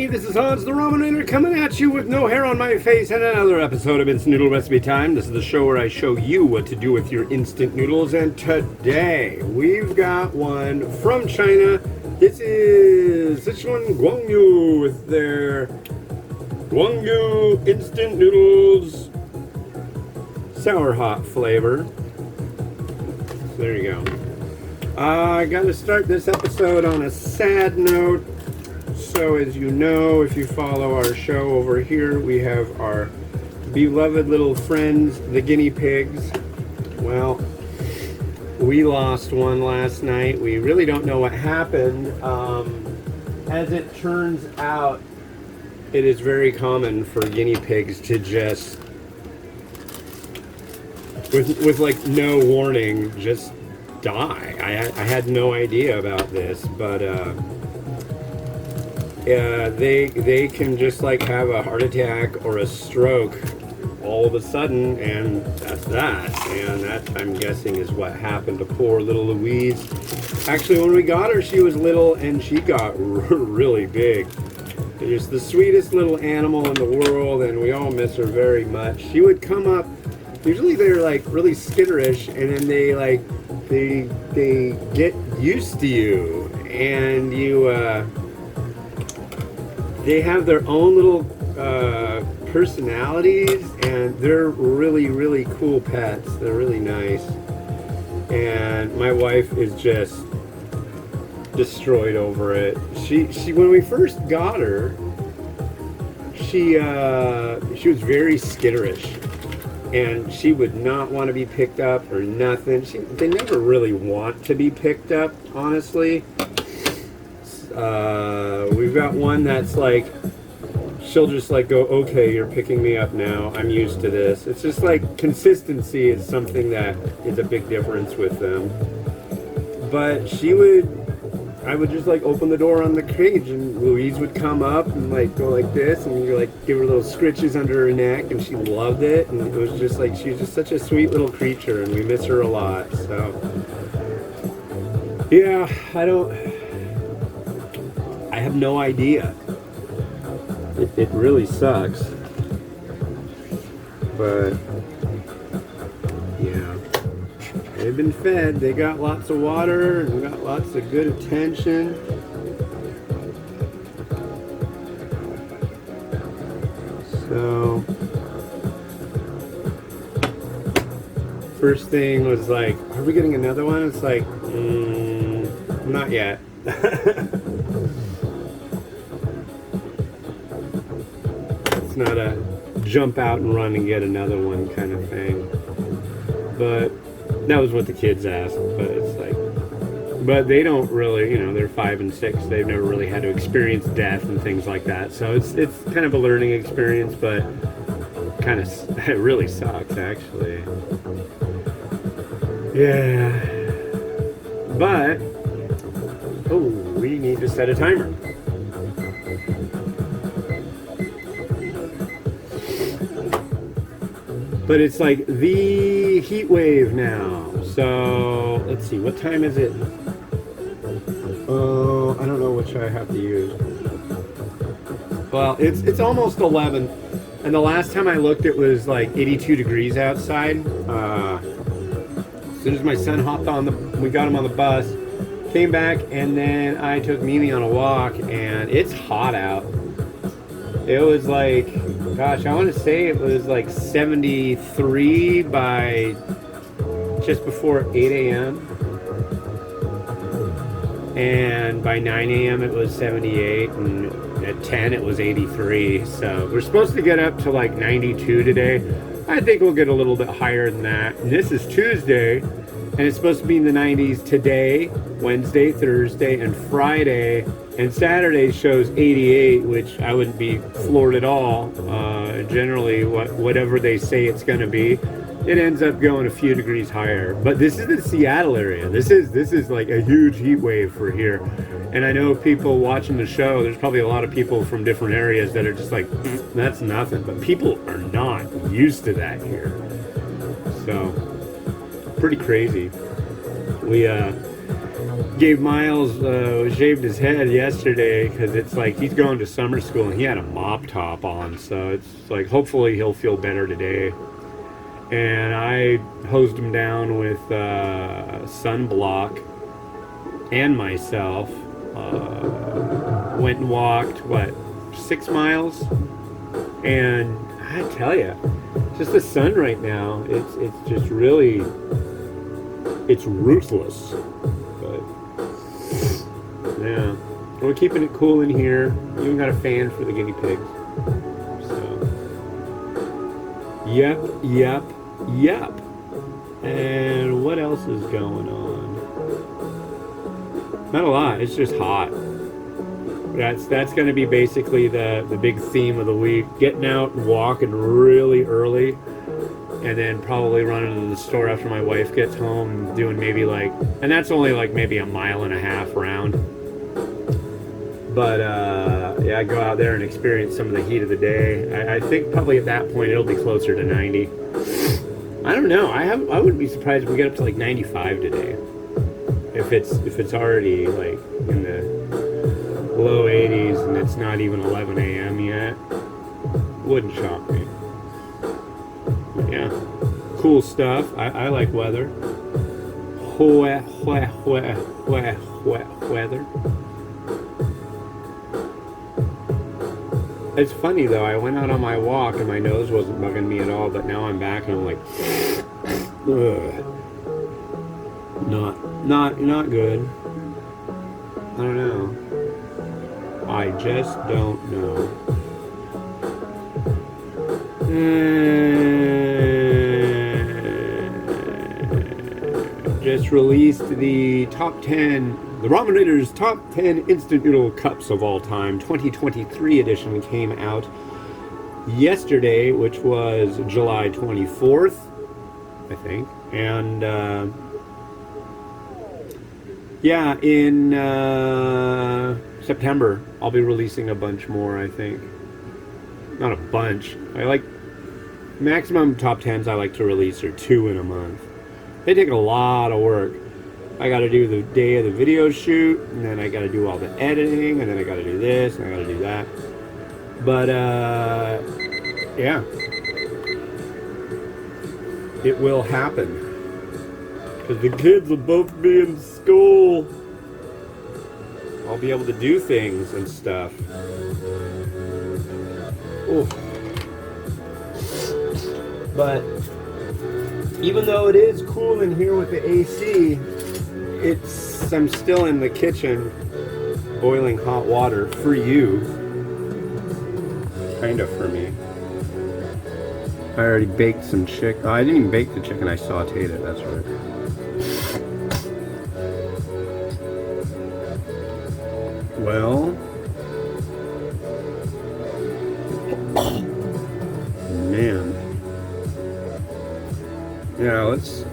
this is Hans the Ramen coming at you with no hair on my face and another episode of Instant Noodle Recipe Time. This is the show where I show you what to do with your instant noodles, and today we've got one from China. This is Sichuan Guangyou with their Guangyou instant noodles sour hot flavor. So there you go. I gotta start this episode on a sad note. So as you know, if you follow our show over here, we have our beloved little friends, the guinea pigs. Well, we lost one last night. We really don't know what happened. As it turns out, it is very common for guinea pigs to just, with like no warning, just die. I had no idea about this, but they can just like have a heart attack or a stroke all of a sudden, and that's that. And that, I'm guessing, is what happened to poor little Louise. Actually, when we got her, she was little and she got really big. She's the sweetest little animal in the world, and we all miss her very much. She would come up, usually they're like really skitterish, and then they get used to you, and they have their own little personalities, and they're really, really cool pets. They're really nice. And my wife is just destroyed over it. She when we first got her, she was very skitterish, and she would not want to be picked up or nothing. They never really want to be picked up, honestly. We've got one that's like, she'll just like go, okay, you're picking me up now, I'm used to this. It's just like consistency is something that is a big difference with them. But I would just like open the door on the cage, and Louise would come up and like go like this, and you like give her little scritches under her neck, and she loved it. And it was just like, she was just such a sweet little creature, and we miss her a lot. So yeah, I have no idea. It really sucks. But yeah, they've been fed. They got lots of water and got lots of good attention. So first thing was like, are we getting another one? It's like, not yet. Not a jump out and run and get another one kind of thing. But that was what the kids asked. But it's like, but they don't really, they're 5 and 6. They've never really had to experience death and things like that. So it's kind of a learning experience, but it really sucks actually. Yeah. But we need to set a timer. But it's like the heat wave now. So let's see, what time is it? I don't know which I have to use. Well, it's almost 11, and the last time I looked, it was like 82 degrees outside. As soon as my son hopped on we got him on the bus, came back, and then I took Mimi on a walk, and it's hot out. It was like, gosh, I want to say it was like 73 by just before 8 a.m. And by 9 a.m. it was 78, and at 10 it was 83. So we're supposed to get up to like 92 today. I think we'll get a little bit higher than that. And this is Tuesday, and it's supposed to be in the 90s today, Wednesday, Thursday, and Friday. And Saturday shows 88, which I wouldn't be floored at all. Generally, whatever they say it's going to be, it ends up going a few degrees higher. But this is the Seattle area. This is like a huge heat wave for here. And I know people watching the show, there's probably a lot of people from different areas that are just like, that's nothing. But people are not used to that here. So, pretty crazy. Gave Miles shaved his head yesterday because it's like he's going to summer school and he had a mop top on, so it's like hopefully he'll feel better today. And I hosed him down with sunblock and myself. Went and walked 6 miles, and I tell you, just the sun right now, it's just really, it's ruthless. But yeah, we're keeping it cool in here. Even got a fan for the guinea pigs. So yep. And what else is going on? Not a lot. It's just hot. That's going to be basically the big theme of the week. Getting out and walking really early, and then probably running to the store after my wife gets home, doing maybe and that's only maybe 1.5 miles round. But yeah, go out there and experience some of the heat of the day. I think probably at that point it'll be closer to 90. I don't know. I wouldn't be surprised if we get up to 95 today. If it's already in the low 80s and it's not even 11 a.m. yet, wouldn't shock me. But yeah, cool stuff. I like weather. Weather. It's funny though. I went out on my walk and my nose wasn't bugging me at all, but now I'm back and I'm like, ugh. Not good. I don't know. I just don't know. Just released the top 10, the Ramen Raiders top 10 instant noodle cups of all time. 2023 edition came out yesterday, which was July 24th, I think. And yeah, in September, I'll be releasing a bunch more, I think. Not a bunch. Maximum top 10s I like to release are 2 in a month. They take a lot of work. I gotta do the day of the video shoot, and then I gotta do all the editing, and then I gotta do this, and I gotta do that. But, yeah. It will happen. Because the kids will both be in school. I'll be able to do things and stuff. Ooh. But even though it is cool in here with the AC, I'm still in the kitchen boiling hot water for you. Kind of for me. I already baked some chicken. Oh, I didn't even bake the chicken, I sauteed it, that's right. Well, man. Yeah, let's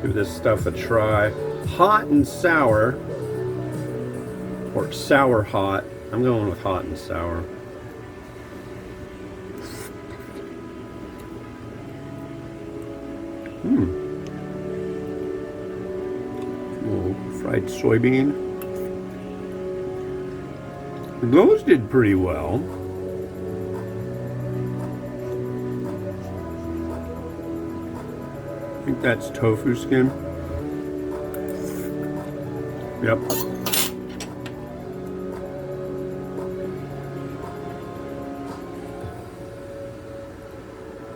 give this stuff a try. Hot and sour, or sour hot. I'm going with hot and sour. Fried soybean. Those did pretty well. I think that's tofu skin. Yep.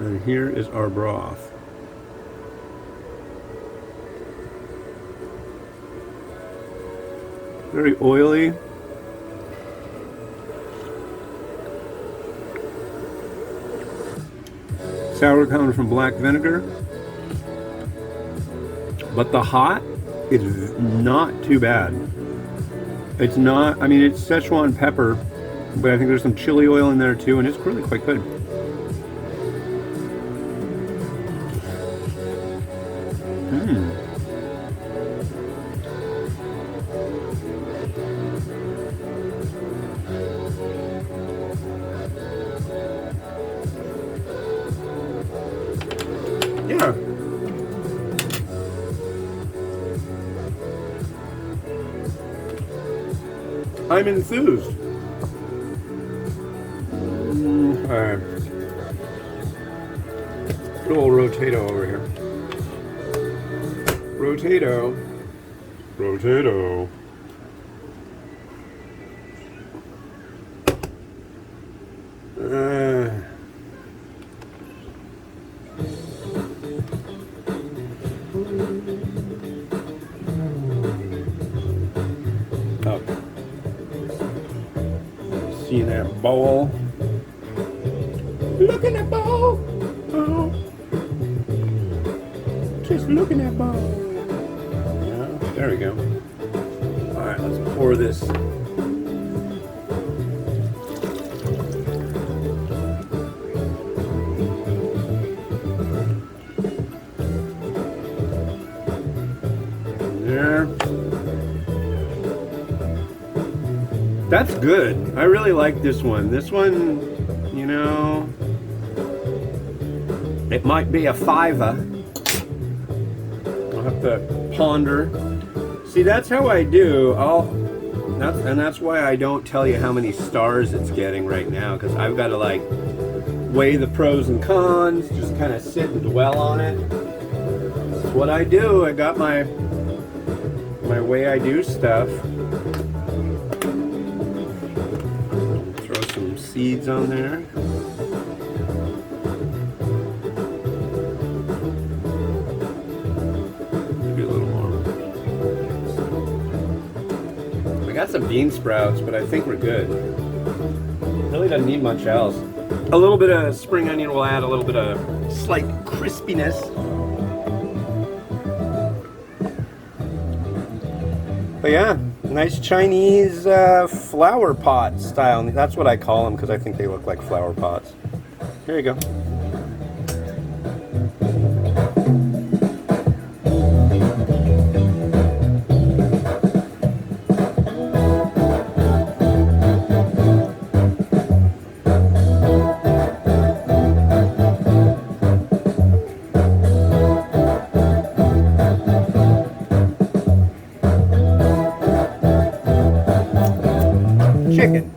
And here is our broth. Very oily. Sour coming from black vinegar. But the hot is not too bad. It's not, I mean, it's Szechuan pepper, but I think there's some chili oil in there too, and it's really quite good. I'm enthused. Alright. Good old rotato over here. Rotato. Rotato. Oh. See that bowl? Look at that bowl. Oh. Just look at that bowl. Yeah, there we go. All right, let's pour this. There. That's good. I really like this one. This one, you know, it might be a $5. I'll have to ponder. See, that's how I do. That's why I don't tell you how many stars it's getting right now, because I've got to like weigh the pros and cons, just kind of sit and dwell on it. That's what I do. I got my way I do stuff. Throw some seeds on there. Maybe a little more. I got some bean sprouts, but I think we're good. Really doesn't need much else. A little bit of spring onion will add a little bit of slight crispiness. But yeah, nice Chinese flower pot style. That's what I call them because I think they look like flower pots. Here you go. Chicken.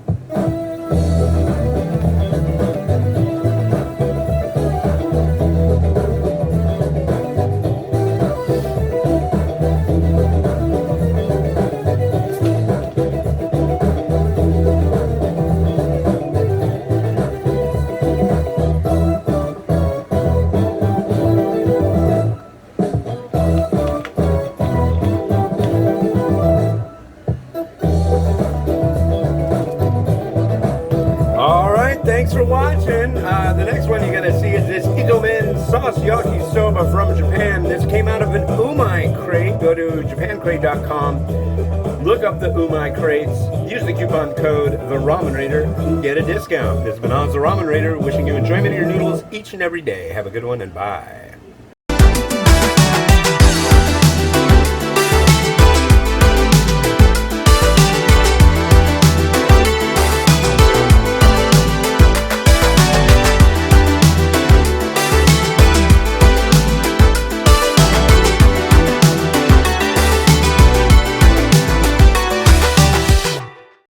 Thanks for watching. The next one you're going to see is this Itomen sauce yakisoba from Japan. This came out of an umai crate. Go to japancrate.com. Look up the umai crates. Use the coupon code TheRamenRaider and get a discount. This has been Oz the Ramen Raider, wishing you enjoyment of your noodles each and every day. Have a good one and bye.